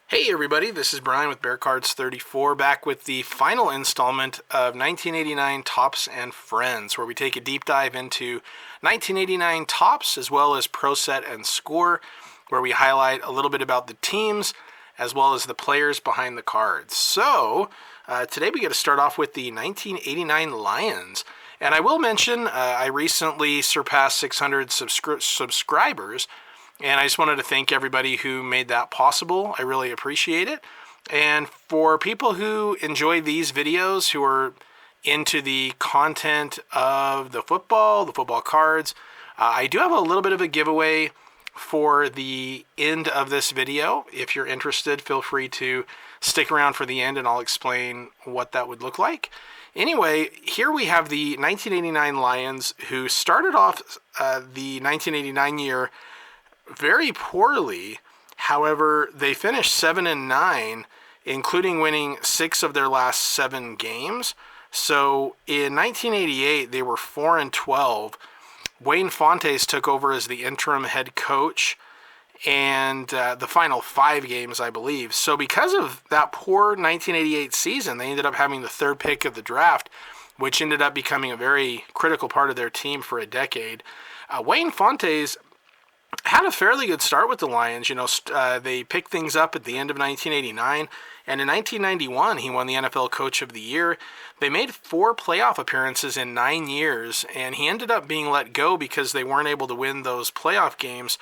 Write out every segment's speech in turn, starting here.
Hey everybody, this is Brian with Bear Cards 34, back with the final installment of 1989 Tops and Friends, where we take a deep dive into 1989 Tops as well as Pro Set and Score, where we highlight a little bit about the teams as well as the players behind the cards. So, today we get to start off with the 1989 Lions. And I will mention, I recently surpassed 600 subscribers, and I just wanted to thank everybody who made that possible. I really appreciate it. And for people who enjoy these videos, who are into the content of the football cards, I do have a little bit of a giveaway for the end of this video. If you're interested, feel free to stick around for the end and I'll explain what that would look like. Anyway, here we have the 1989 Lions, who started off the 1989 year very poorly. However, they finished 7-9, including winning 6 of their last 7 games. So in 1988, they were 4-12. Wayne Fontes took over as the interim head coach, and the final 5 games, I believe. So because of that poor 1988 season, they ended up having the 3rd pick of the draft, which ended up becoming a very critical part of their team for a decade. Wayne Fontes had a fairly good start with the Lions. They picked things up at the end of 1989, and in 1991, he won the NFL Coach of the Year. They made 4 playoff appearances in 9 years, and he ended up being let go because they weren't able to win those playoff games.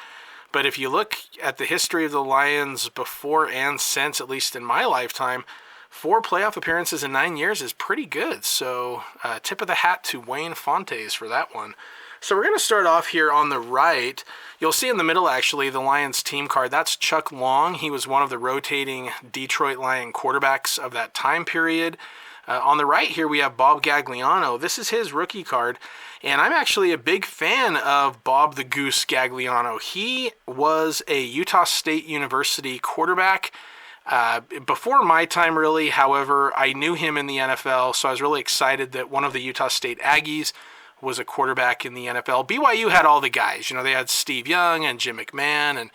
But if you look at the history of the Lions before and since, at least in my lifetime, 4 playoff appearances in 9 years is pretty good. So tip of the hat to Wayne Fontes for that one. So we're going to start off here on the right. You'll see in the middle, actually, the Lions team card. That's Chuck Long. He was one of the rotating Detroit Lion quarterbacks of that time period. On the right here, we have Bob Gagliano. This is his rookie card, and I'm actually a big fan of Bob the Goose Gagliano. He was a Utah State University quarterback before my time, really. However, I knew him in the NFL, so I was really excited that one of the Utah State Aggies was a quarterback in the NFL. BYU had all the guys. They had Steve Young and Jim McMahon and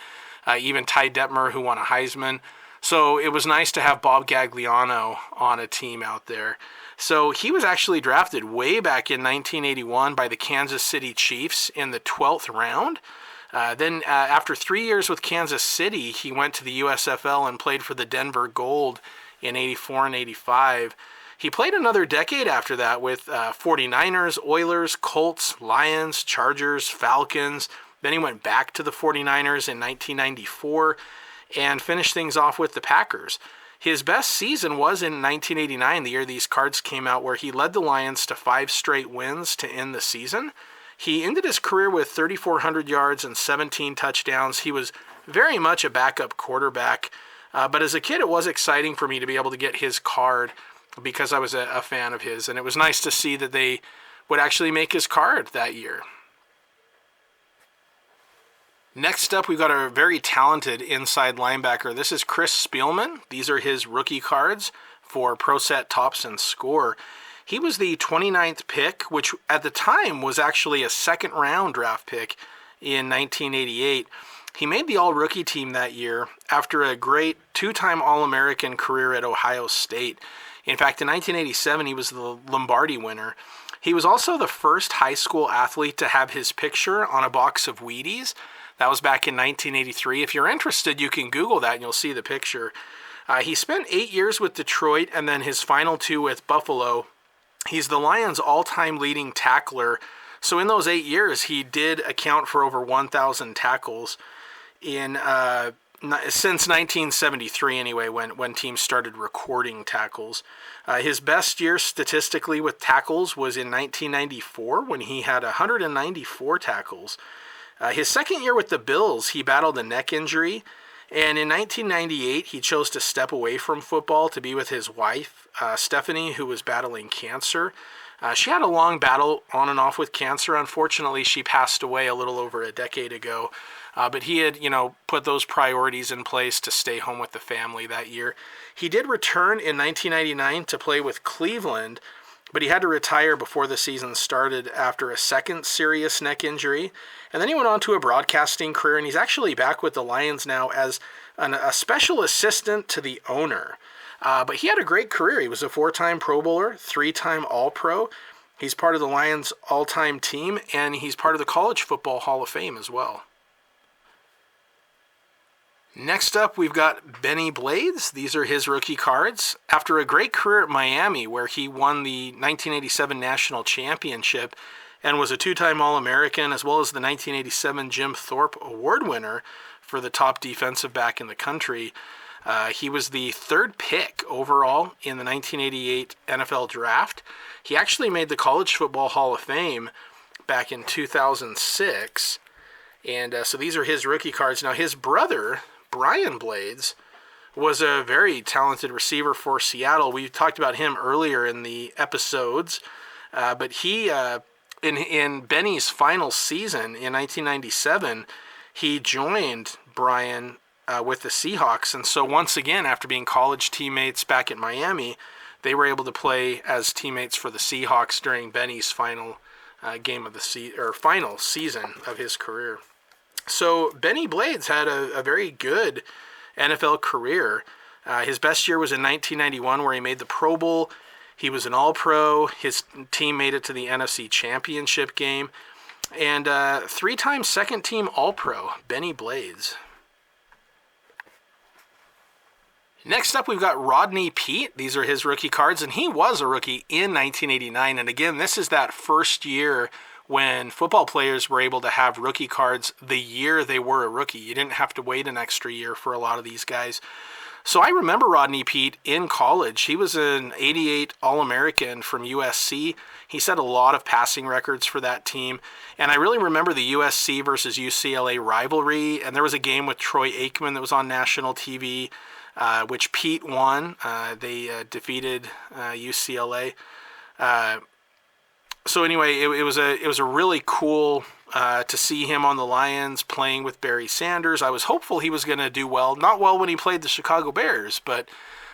even Ty Detmer, who won a Heisman. So it was nice to have Bob Gagliano on a team out there. So he was actually drafted way back in 1981 by the Kansas City Chiefs in the 12th round. Then after 3 years with Kansas City, he went to the USFL and played for the Denver Gold in 84 and 85. He played another decade after that with 49ers, Oilers, Colts, Lions, Chargers, Falcons. Then he went back to the 49ers in 1994 and finished things off with the Packers. His best season was in 1989, the year these cards came out, where he led the Lions to 5 straight wins to end the season. He ended his career with 3,400 yards and 17 touchdowns. He was very much a backup quarterback, but as a kid, it was exciting for me to be able to get his card because I was a fan of his, and it was nice to see that they would actually make his card that year. Next up, we've got a very talented inside linebacker. This is Chris Spielman. These are his rookie cards for Pro Set, Tops, and Score. He was the 29th pick, which at the time was actually a 2nd round draft pick in 1988. He made the all-rookie team that year after a great 2-time All-American career at Ohio State. In fact, in 1987, he was the Lombardi winner. He was also the first high school athlete to have his picture on a box of Wheaties. That was back in 1983. If you're interested, you can Google that and you'll see the picture. He spent 8 years with Detroit and then his final 2 with Buffalo. He's the Lions' all-time leading tackler. So in those 8 years, he did account for over 1,000 tackles since 1973 anyway, when teams started recording tackles. His best year statistically with tackles was in 1994 when he had 194 tackles. His second year with the Bills, he battled a neck injury, and in 1998 he chose to step away from football to be with his wife, Stephanie, who was battling cancer. She had a long battle on and off with cancer. Unfortunately, she passed away a little over a decade ago. But he had, put those priorities in place to stay home with the family that year. He did return in 1999 to play with Cleveland, but he had to retire before the season started after a second serious neck injury. And then he went on to a broadcasting career, and he's actually back with the Lions now as a special assistant to the owner. But he had a great career. He was a 4-time Pro Bowler, 3-time All-Pro. He's part of the Lions all-time team, and he's part of the College Football Hall of Fame as well. Next up, we've got Benny Blades. These are his rookie cards. After a great career at Miami, where he won the 1987 National Championship and was a 2-time All-American, as well as the 1987 Jim Thorpe Award winner for the top defensive back in the country, he was the 3rd pick overall in the 1988 NFL Draft. He actually made the College Football Hall of Fame back in 2006. And so these are his rookie cards. Now, his brother, Brian Blades, was a very talented receiver for Seattle. We talked about him earlier in the episodes, but he, in Benny's final season in 1997, he joined Brian with the Seahawks. And so once again, after being college teammates back at Miami, they were able to play as teammates for the Seahawks during Benny's final final season of his career. So Benny Blades had a very good NFL career. His best year was in 1991, where he made the Pro Bowl. He was an All-Pro. His team made it to the NFC Championship game. And 3-time second-team All-Pro, Benny Blades. Next up, we've got Rodney Peete. These are his rookie cards, and he was a rookie in 1989. And again, this is that first year when football players were able to have rookie cards the year they were a rookie. You didn't have to wait an extra year for a lot of these guys. So I remember Rodney Peete in college. He was an 88 All-American from USC. He set a lot of passing records for that team. And I really remember the USC versus UCLA rivalry. And there was a game with Troy Aikman that was on national TV, which Peete won. They defeated UCLA. So anyway, it was a really cool to see him on the Lions playing with Barry Sanders. I was hopeful he was going to do well. Not well when he played the Chicago Bears, but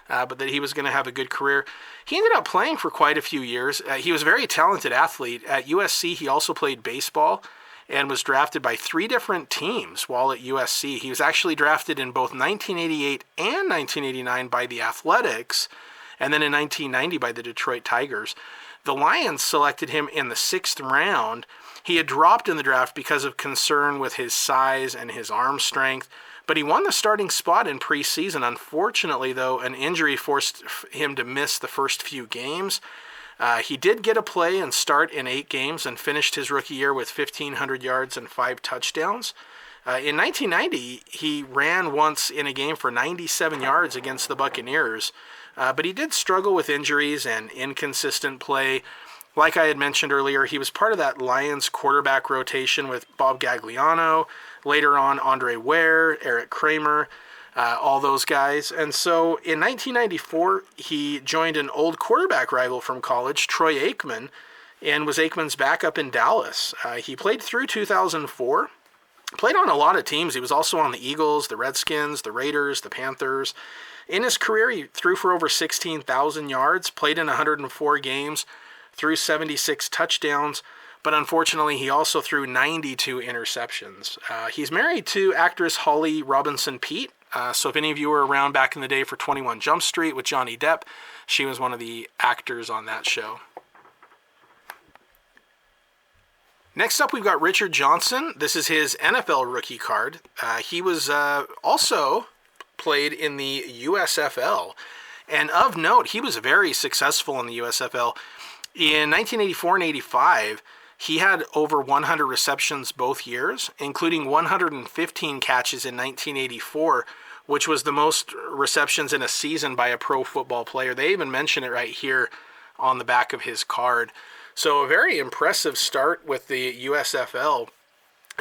that he was going to have a good career. He ended up playing for quite a few years. He was a very talented athlete. At USC, he also played baseball and was drafted by 3 different teams while at USC. He was actually drafted in both 1988 and 1989 by the Athletics, and then in 1990 by the Detroit Tigers. The Lions selected him in the 6th round. He had dropped in the draft because of concern with his size and his arm strength, but he won the starting spot in preseason. Unfortunately, though, an injury forced him to miss the first few games. He did get a play and start in 8 games and finished his rookie year with 1,500 yards and 5 touchdowns. In 1990, he ran once in a game for 97 yards against the Buccaneers, but he did struggle with injuries and inconsistent play. Like I had mentioned earlier, he was part of that Lions quarterback rotation with Bob Gagliano, later on Andre Ware, Eric Kramer, all those guys. And so in 1994, he joined an old quarterback rival from college, Troy Aikman, and was Aikman's backup in Dallas. He played through 2004. Played on a lot of teams. He was also on the Eagles, the Redskins, the Raiders, the Panthers. In his career, he threw for over 16,000 yards, played in 104 games, threw 76 touchdowns, but unfortunately, he also threw 92 interceptions. He's married to actress Holly Robinson Peete. So if any of you were around back in the day for 21 Jump Street with Johnny Depp, she was one of the actors on that show. Next up, we've got Richard Johnson. This is his NFL rookie card. He was also played in the USFL. And of note, he was very successful in the USFL. In 1984 and 85, he had over 100 receptions both years, including 115 catches in 1984, which was the most receptions in a season by a pro football player. They even mention it right here on the back of his card. So a very impressive start with the USFL.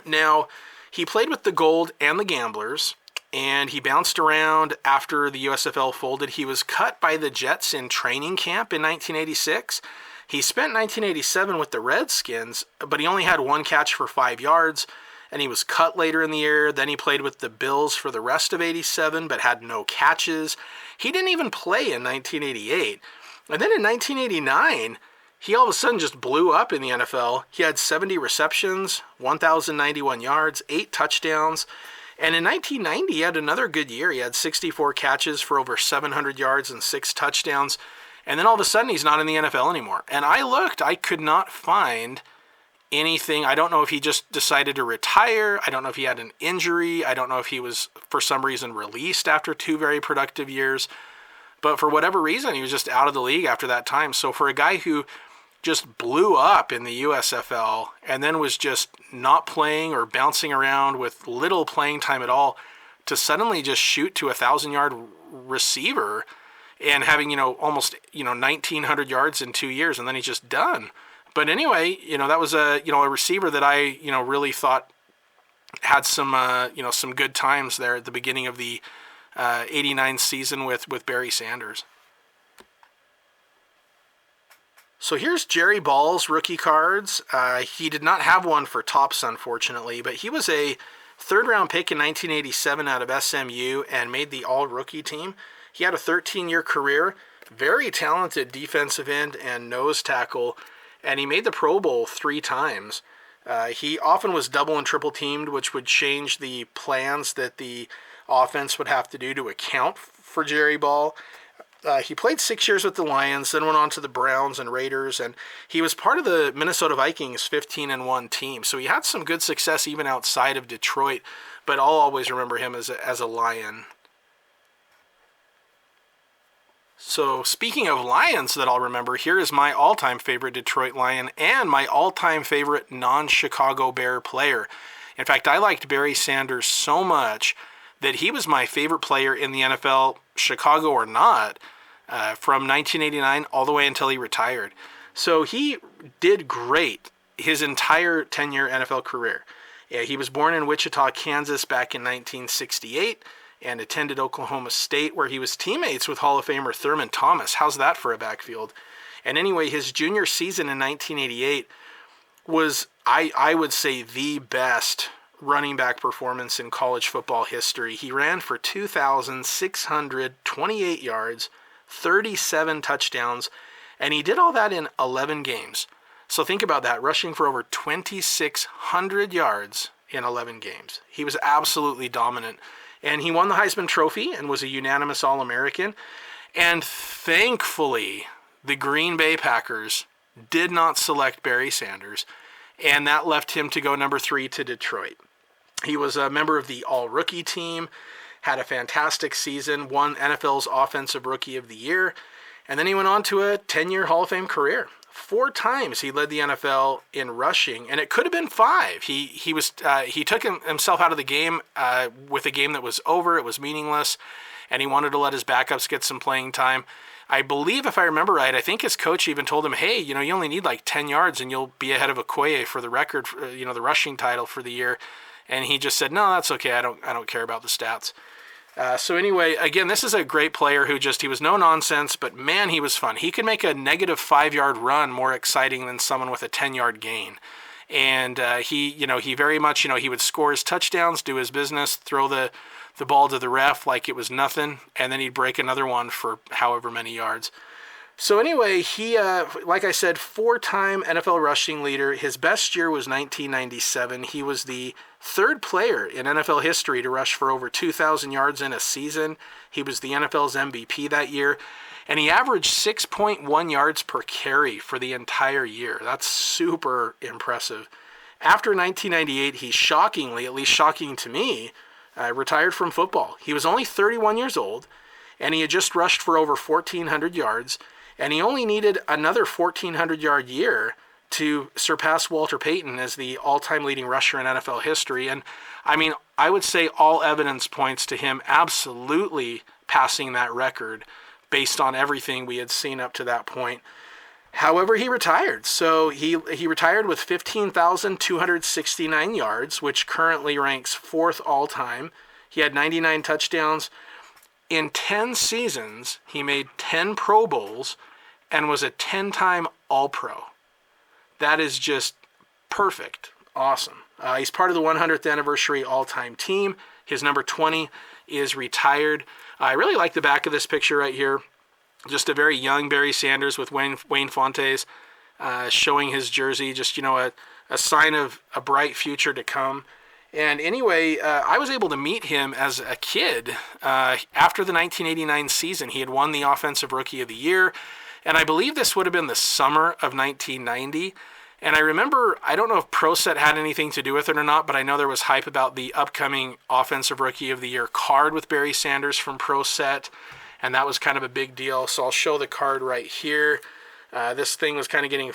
Now, he played with the Gold and the Gamblers, and he bounced around after the USFL folded. He was cut by the Jets in training camp in 1986. He spent 1987 with the Redskins, but he only had 1 catch for 5 yards, and he was cut later in the year. Then he played with the Bills for the rest of 87, but had no catches. He didn't even play in 1988. And then in 1989, he all of a sudden just blew up in the NFL. He had 70 receptions, 1,091 yards, 8 touchdowns. And in 1990, he had another good year. He had 64 catches for over 700 yards and 6 touchdowns. And then all of a sudden, he's not in the NFL anymore. And I looked, I could not find anything. I don't know if he just decided to retire. I don't know if he had an injury. I don't know if he was, for some reason, released after 2 very productive years. But for whatever reason, he was just out of the league after that time. So for a guy who just blew up in the USFL and then was just not playing or bouncing around with little playing time at all, to suddenly just shoot to 1,000-yard receiver and having, almost, 1,900 yards in 2 years, and then he's just done. But anyway, that was a receiver that I, really thought had some, some good times there at the beginning of the 89 season with Barry Sanders. So here's Jerry Ball's rookie cards. He did not have one for Topps, unfortunately, but he was a third-round pick in 1987 out of SMU and made the all-rookie team. He had a 13-year career, very talented defensive end and nose tackle, and he made the Pro Bowl 3 times. He often was double and triple teamed, which would change the plans that the offense would have to do to account for Jerry Ball. He played 6 years with the Lions, then went on to the Browns and Raiders, and he was part of the Minnesota Vikings 15-1 team. So he had some good success even outside of Detroit, but I'll always remember him as a Lion. So speaking of Lions that I'll remember, here is my all-time favorite Detroit Lion and my all-time favorite non-Chicago Bear player. In fact, I liked Barry Sanders so much that he was my favorite player in the NFL, Chicago or not, from 1989 all the way until he retired. So he did great his entire 10-year NFL career. He was born in Wichita, Kansas back in 1968 and attended Oklahoma State, where he was teammates with Hall of Famer Thurman Thomas. How's that for a backfield? And anyway, his junior season in 1988 was, I would say, the best running back performance in college football history. He ran for 2,628 yards, 37 touchdowns, and he did all that in 11 games. So think about that, rushing for over 2,600 yards in 11 games. He was absolutely dominant. And he won the Heisman Trophy and was a unanimous All-American. And thankfully, the Green Bay Packers did not select Barry Sanders, and that left him to go number 3 to Detroit. He was a member of the All-Rookie team, had a fantastic season, won NFL's Offensive Rookie of the Year, and then he went on to a 10-year Hall of Fame career. 4 times he led the NFL in rushing, and it could have been 5. He took himself out of the game with a game that was over. It was meaningless, and he wanted to let his backups get some playing time. I believe, if I remember right, I think his coach even told him, hey, you only need like 10 yards and you'll be ahead of Okoye for the record, the rushing title for the year. And he just said, no, that's okay. I don't care about the stats. So anyway, again, this is a great player who he was no nonsense, but man, he was fun. He could make a negative 5-yard run more exciting than someone with a 10-yard gain. And he very much, he would score his touchdowns, do his business, throw the ball to the ref like it was nothing, and then he'd break another one for however many yards. So anyway, he, like I said, 4-time NFL rushing leader. His best year was 1997. He was the 3rd player in NFL history to rush for over 2,000 yards in a season. He was the NFL's MVP that year, and he averaged 6.1 yards per carry for the entire year. That's super impressive. After 1998, he shockingly, at least shocking to me, retired from football. He was only 31 years old, and he had just rushed for over 1,400 yards, and he only needed another 1,400-yard year to surpass Walter Payton as the all-time leading rusher in NFL history. And I mean, I would say all evidence points to him absolutely passing that record based on everything we had seen up to that point. However, he retired. So he retired with 15,269 yards, which currently ranks 4th all-time. He had 99 touchdowns. In 10 seasons, he made 10 Pro Bowls and was a 10-time All-Pro. That is just perfect. Awesome. He's part of the 100th anniversary all-time team. His number 20 is retired. I really like the back of this picture right here. Just a very young Barry Sanders with Wayne Fontes. showing his jersey, just, a sign of a bright future to come. And anyway, I was able to meet him as a kid after the 1989 season. He had won the Offensive Rookie of the Year, and I believe this would have been the summer of 1990. And I remember, I don't know if ProSet had anything to do with it or not, but I know there was hype about the upcoming Offensive Rookie of the Year card with Barry Sanders from ProSet, and that was kind of a big deal. So I'll show the card right here. This thing was kind of getting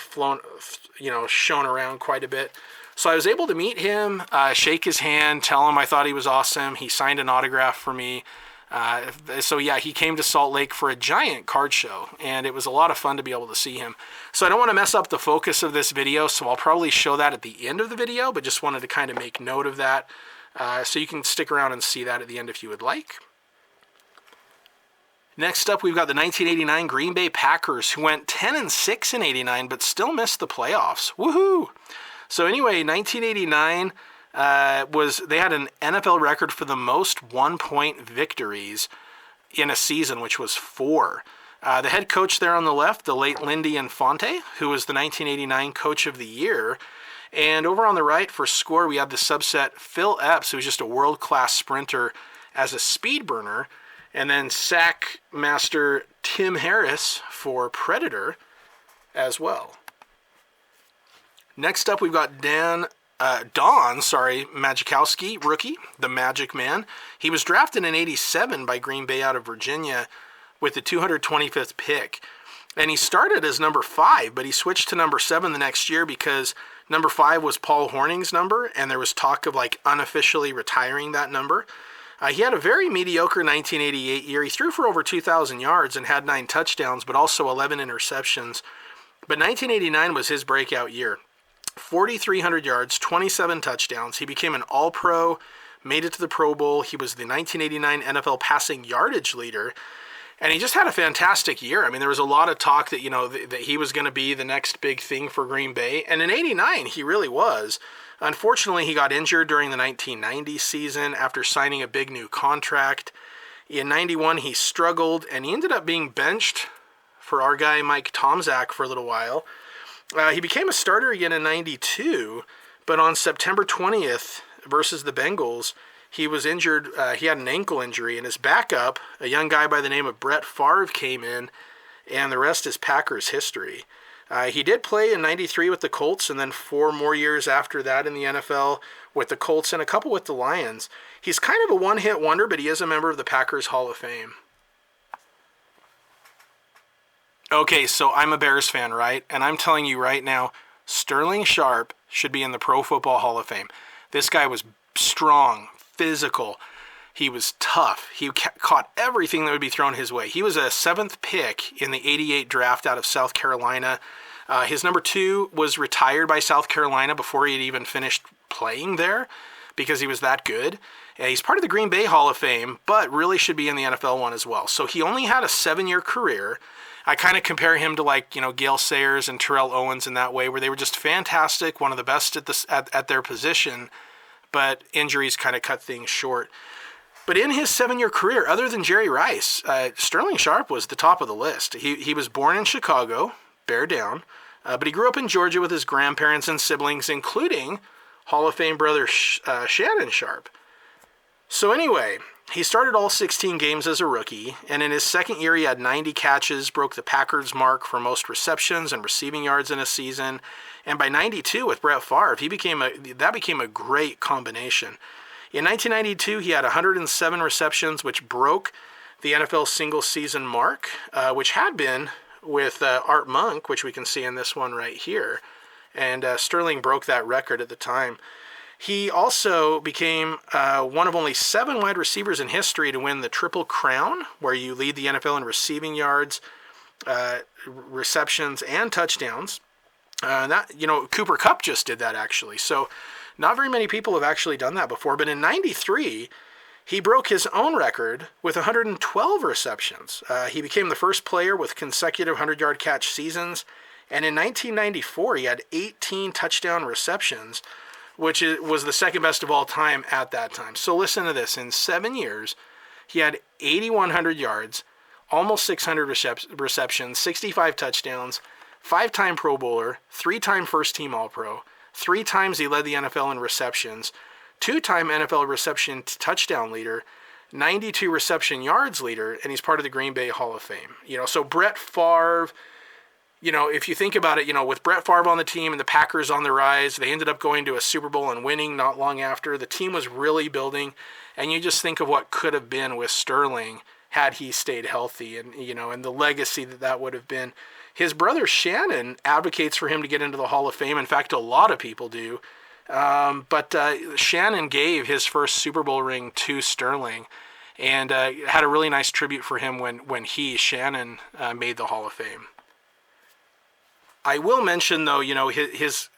shown around quite a bit. So I was able to meet him, shake his hand, tell him I thought he was awesome. He signed an autograph for me. He came to Salt Lake for a giant card show, and it was a lot of fun to be able to see him. So I don't want to mess up the focus of this video, so I'll probably show that at the end of the video, but just wanted to kind of make note of that. So you can stick around and see that at the end if you would like. Next up, we've got the 1989 Green Bay Packers, who went 10-6 in '89, but still missed the playoffs. Woohoo! So anyway, 1989 they had an NFL record for the most 1-point victories in a season, which was 4. The head coach there on the left, the late Lindy Infante, who was the 1989 Coach of the Year. And over on the right for score, we had the subset Phil Epps, who was just a world-class sprinter as a speed burner. And then sack master Tim Harris for Predator as well. Next up, we've got Don Majkowski, rookie, the Magic Man. He was drafted in '87 by Green Bay out of Virginia with the 225th pick. And he started as number 5, but he switched to number 7 the next year because number 5 was Paul Hornung's number, and there was talk of unofficially retiring that number. He had a very mediocre 1988 year. He threw for over 2,000 yards and had 9 touchdowns, but also 11 interceptions. But 1989 was his breakout year. 4,300 yards, 27 touchdowns. He became an All-Pro, made it to the Pro Bowl. He was the 1989 NFL passing yardage leader, and he just had a fantastic year. I mean, there was a lot of talk that, that he was going to be the next big thing for Green Bay, and in '89, he really was. Unfortunately, he got injured during the 1990 season after signing a big new contract. In '91, he struggled, and he ended up being benched for our guy Mike Tomczak for a little while. He became a starter again in '92, but on September 20th versus the Bengals, he was injured. He had an ankle injury, and his backup, a young guy by the name of Brett Favre, came in, and the rest is Packers history. He did play in '93 with the Colts, and then 4 more years after that in the NFL with the Colts and a couple with the Lions. He's kind of a one-hit wonder, but he is a member of the Packers Hall of Fame. Okay, so I'm a Bears fan, right? And I'm telling you right now, Sterling Sharpe should be in the Pro Football Hall of Fame. This guy was strong, physical. He was tough. He caught everything that would be thrown his way. He was a 7th pick in the '88 draft out of South Carolina. His number 2 was retired by South Carolina before he had even finished playing there because he was that good. He's part of the Green Bay Hall of Fame, but really should be in the NFL one as well. So he only had a 7-year career. I kind of compare him to Gale Sayers and Terrell Owens in that way, where they were just fantastic, one of the best at their position, but injuries kind of cut things short. But in his 7-year career, other than Jerry Rice, Sterling Sharpe was the top of the list. He was born in Chicago, bear down, but he grew up in Georgia with his grandparents and siblings, including Hall of Fame brother Shannon Sharpe. So anyway, he started all 16 games as a rookie, and in his second year he had 90 catches, broke the Packers' mark for most receptions and receiving yards in a season. And by '92 with Brett Favre, that became a great combination. In 1992, he had 107 receptions, which broke the NFL single-season mark, which had been with Art Monk, which we can see in this one right here. And Sterling broke that record at the time. He also became one of only 7 wide receivers in history to win the Triple Crown, where you lead the NFL in receiving yards, receptions, and touchdowns. Cooper Kupp just did that, actually. So not very many people have actually done that before. But in '93, he broke his own record with 112 receptions. He became the first player with consecutive 100-yard catch seasons. And in 1994, he had 18 touchdown receptions, which was the second best of all time at that time. So listen to this. In 7 years, he had 8,100 yards, almost 600 receptions, 65 touchdowns, 5-time Pro Bowler, 3-time first-team All-Pro, 3 times he led the NFL in receptions, 2-time NFL reception touchdown leader, 92 reception yards leader, and he's part of the Green Bay Hall of Fame. So Brett Favre, if you think about it, with Brett Favre on the team and the Packers on the rise, they ended up going to a Super Bowl and winning not long after. The team was really building, and you just think of what could have been with Sterling had he stayed healthy, and the legacy that would have been. His brother Shannon advocates for him to get into the Hall of Fame. In fact, a lot of people do. But Shannon gave his first Super Bowl ring to Sterling, and had a really nice tribute for him when Shannon, made the Hall of Fame. I will mention, though, his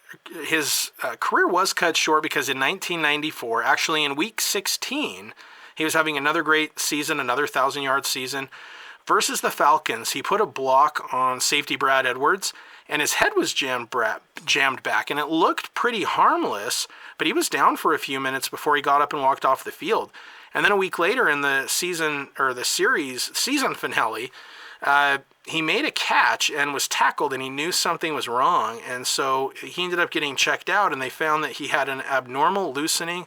career was cut short because in 1994, actually in Week 16, he was having another great season, another 1,000-yard season. Versus the Falcons, he put a block on safety Brad Edwards, and his head was jammed back, and it looked pretty harmless, but he was down for a few minutes before he got up and walked off the field. And then a week later in the season finale, he made a catch and was tackled, and he knew something was wrong, and so he ended up getting checked out, and they found that he had an abnormal loosening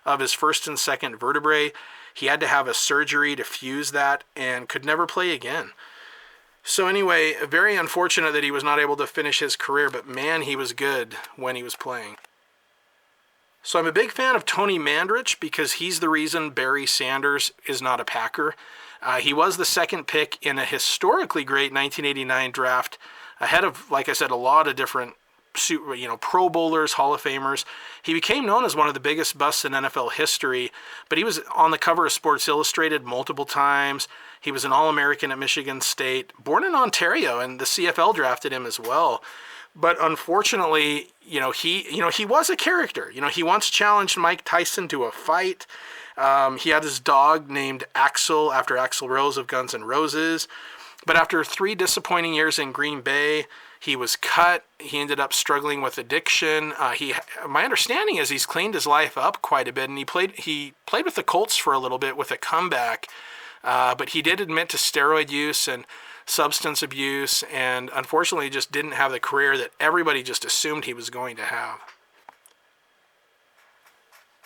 of his first and second vertebrae. He had to have a surgery to fuse that and could never play again. So anyway, very unfortunate that he was not able to finish his career, but man, he was good when he was playing. So I'm a big fan of Tony Mandrich because he's the reason Barry Sanders is not a Packer. He was the second pick in a historically great 1989 draft, ahead of, like I said, a lot of different Pro Bowlers, Hall of Famers. He became known as one of the biggest busts in NFL history, but he was on the cover of Sports Illustrated multiple times. He was an All-American at Michigan State, born in Ontario, and the CFL drafted him as well. But unfortunately, he was a character. He once challenged Mike Tyson to a fight. He had his dog named Axl after Axl Rose of Guns N' Roses. But after 3 disappointing years in Green Bay, he was cut. He ended up struggling with addiction. My understanding is he's cleaned his life up quite a bit, and he played with the Colts for a little bit with a comeback. But he did admit to steroid use and substance abuse, and unfortunately just didn't have the career that everybody just assumed he was going to have.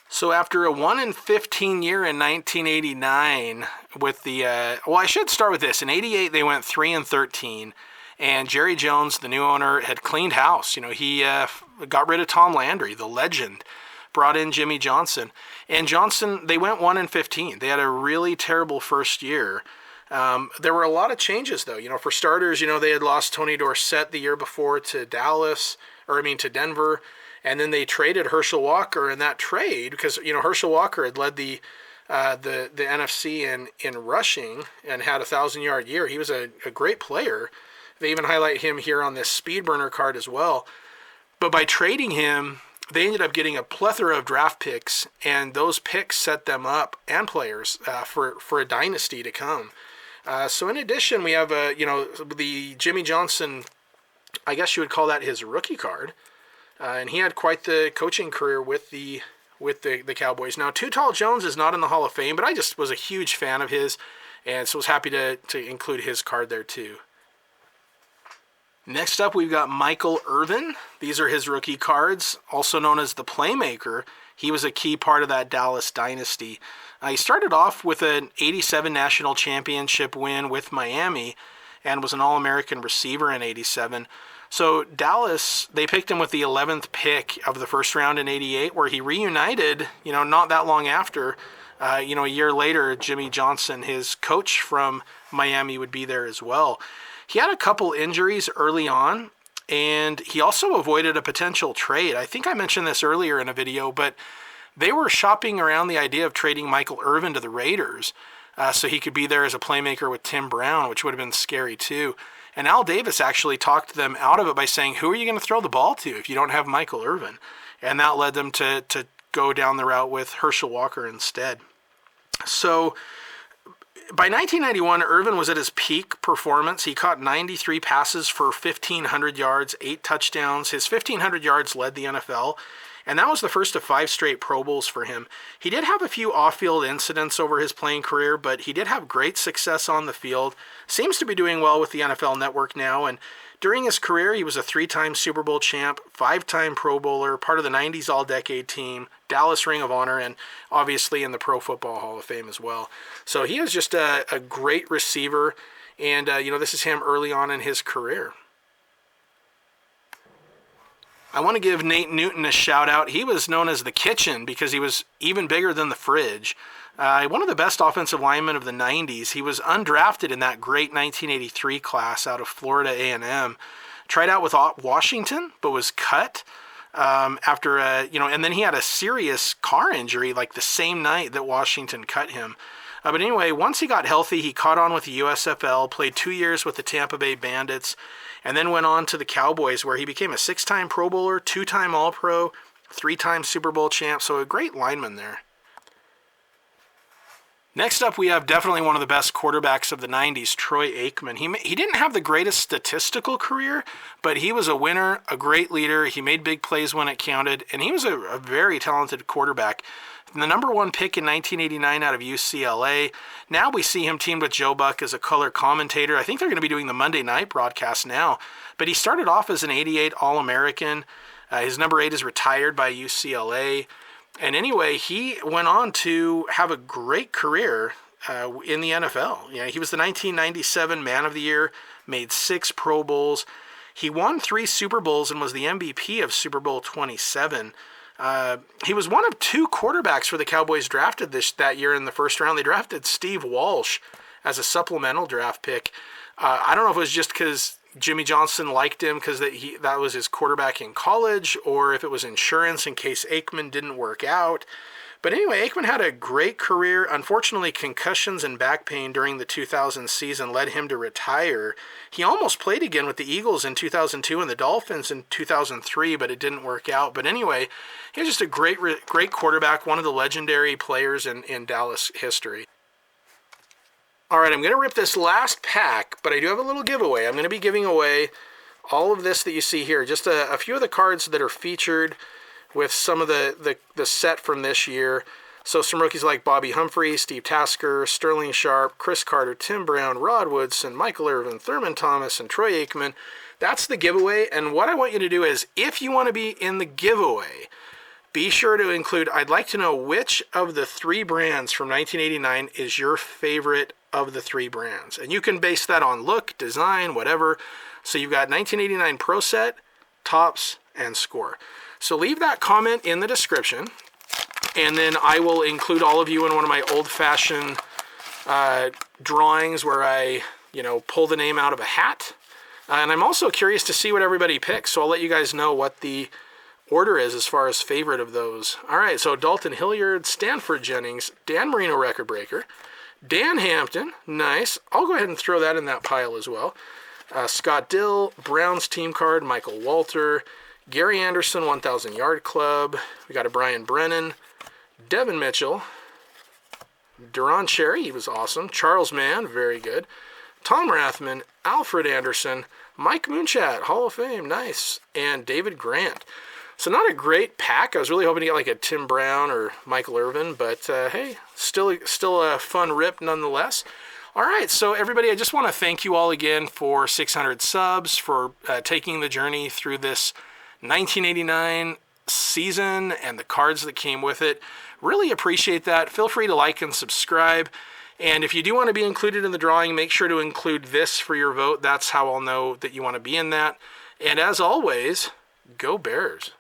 So after a 1-15 year in 1989 with the, I should start with this. In 88, they went 3-13. And Jerry Jones, the new owner, had cleaned house. He got rid of Tom Landry, the legend, brought in Jimmy Johnson. And Johnson, they went 1-15. They had a really terrible first year. There were a lot of changes, though. For starters, they had lost Tony Dorsett the year before to to Denver. And then they traded Herschel Walker in that trade because, Herschel Walker had led the NFC in rushing and had a 1,000-yard year. He was a great player. They even highlight him here on this speed burner card as well. But by trading him, they ended up getting a plethora of draft picks, and those picks set them up and players for a dynasty to come. So in addition, we have the Jimmy Johnson, I guess you would call that his rookie card, and he had quite the coaching career with the Cowboys. Now, Too Tall Jones is not in the Hall of Fame, but I just was a huge fan of his, and so was happy to include his card there too. Next up, we've got Michael Irvin. These are his rookie cards, also known as the Playmaker. He was a key part of that Dallas dynasty. He started off with an 87 national championship win with Miami and was an All-American receiver in 87. So Dallas, they picked him with the 11th pick of the first round in 88, where he reunited, not that long after. A year later, Jimmy Johnson, his coach from Miami, would be there as well. He had a couple injuries early on, and he also avoided a potential trade. I think I mentioned this earlier in a video, but they were shopping around the idea of trading Michael Irvin to the Raiders so he could be there as a playmaker with Tim Brown, which would have been scary too. And Al Davis actually talked them out of it by saying, who are you going to throw the ball to if you don't have Michael Irvin? And that led them to go down the route with Herschel Walker instead. So by 1991, Irvin was at his peak performance. He caught 93 passes for 1,500 yards, 8 touchdowns. His 1,500 yards led the NFL, and that was the first of 5 straight Pro Bowls for him. He did have a few off-field incidents over his playing career, but he did have great success on the field. Seems to be doing well with the NFL Network now, and during his career, he was a 3-time Super Bowl champ, 5-time Pro Bowler, part of the 90s All-Decade Team, Dallas Ring of Honor, and obviously in the Pro Football Hall of Fame as well. So he is just a great receiver, and this is him early on in his career. I want to give Nate Newton a shout out. He was known as the Kitchen because he was even bigger than the Fridge. One of the best offensive linemen of the 90s. He was undrafted in that great 1983 class out of Florida A&M. Tried out with Washington, but was cut after, and then he had a serious car injury like the same night that Washington cut him. But anyway, once he got healthy, he caught on with the USFL, played 2 years with the Tampa Bay Bandits, and then went on to the Cowboys, where he became a 6-time Pro Bowler, 2-time All-Pro, 3-time Super Bowl champ, so a great lineman there. Next up, we have definitely one of the best quarterbacks of the 90s, Troy Aikman. He didn't have the greatest statistical career, but he was a winner, a great leader. He made big plays when it counted, and he was a very talented quarterback. The number 1 pick in 1989 out of UCLA. Now we see him teamed with Joe Buck as a color commentator. I think they're going to be doing the Monday night broadcast now. But he started off as an 88 All-American. His number 8 is retired by UCLA. And anyway, he went on to have a great career in the NFL. He was the 1997 Man of the Year, made 6 Pro Bowls. He won 3 Super Bowls and was the MVP of Super Bowl 27. He was one of 2 quarterbacks for the Cowboys drafted that year in the first round. They drafted Steve Walsh as a supplemental draft pick. I don't know if it was just because Jimmy Johnson liked him because that was his quarterback in college, or if it was insurance in case Aikman didn't work out. But anyway, Aikman had a great career. Unfortunately, concussions and back pain during the 2000 season led him to retire. He almost played again with the Eagles in 2002 and the Dolphins in 2003, but it didn't work out. But anyway, he was just a great quarterback, one of the legendary players in Dallas history. All right, I'm going to rip this last pack, but I do have a little giveaway. I'm going to be giving away all of this that you see here, just a few of the cards that are featured with some of the set from this year. So some rookies like Bobby Humphrey, Steve Tasker, Sterling Sharp, Chris Carter, Tim Brown, Rod Woodson, Michael Irvin, Thurman Thomas, and Troy Aikman. That's the giveaway, and what I want you to do is, if you want to be in the giveaway, be sure to include, I'd like to know which of the 3 brands from 1989 is your favorite of the 3 brands. And you can base that on look, design, whatever. So you've got 1989 Pro Set, Tops, and Score. So leave that comment in the description, and then I will include all of you in one of my old-fashioned drawings where I, pull the name out of a hat. And I'm also curious to see what everybody picks, so I'll let you guys know what the order is as far as favorite of those. All right, so Dalton Hilliard, Stanford Jennings, Dan Marino Record Breaker, Dan Hampton, nice. I'll go ahead and throw that in that pile as well. Scott Dill, Browns team card, Michael Walter, Gary Anderson, 1,000 Yard Club. We got a Brian Brennan, Devin Mitchell, Duron Cherry, he was awesome. Charles Mann, very good. Tom Rathman, Alfred Anderson, Mike Moonchat, Hall of Fame, nice. And David Grant. So not a great pack. I was really hoping to get like a Tim Brown or Michael Irvin, but hey, still a fun rip nonetheless. All right, so everybody, I just want to thank you all again for 600 subs, for taking the journey through this 1989 season and the cards that came with it. Really appreciate that. Feel free to like and subscribe. And if you do want to be included in the drawing, make sure to include this for your vote. That's how I'll know that you want to be in that. And as always, go Bears.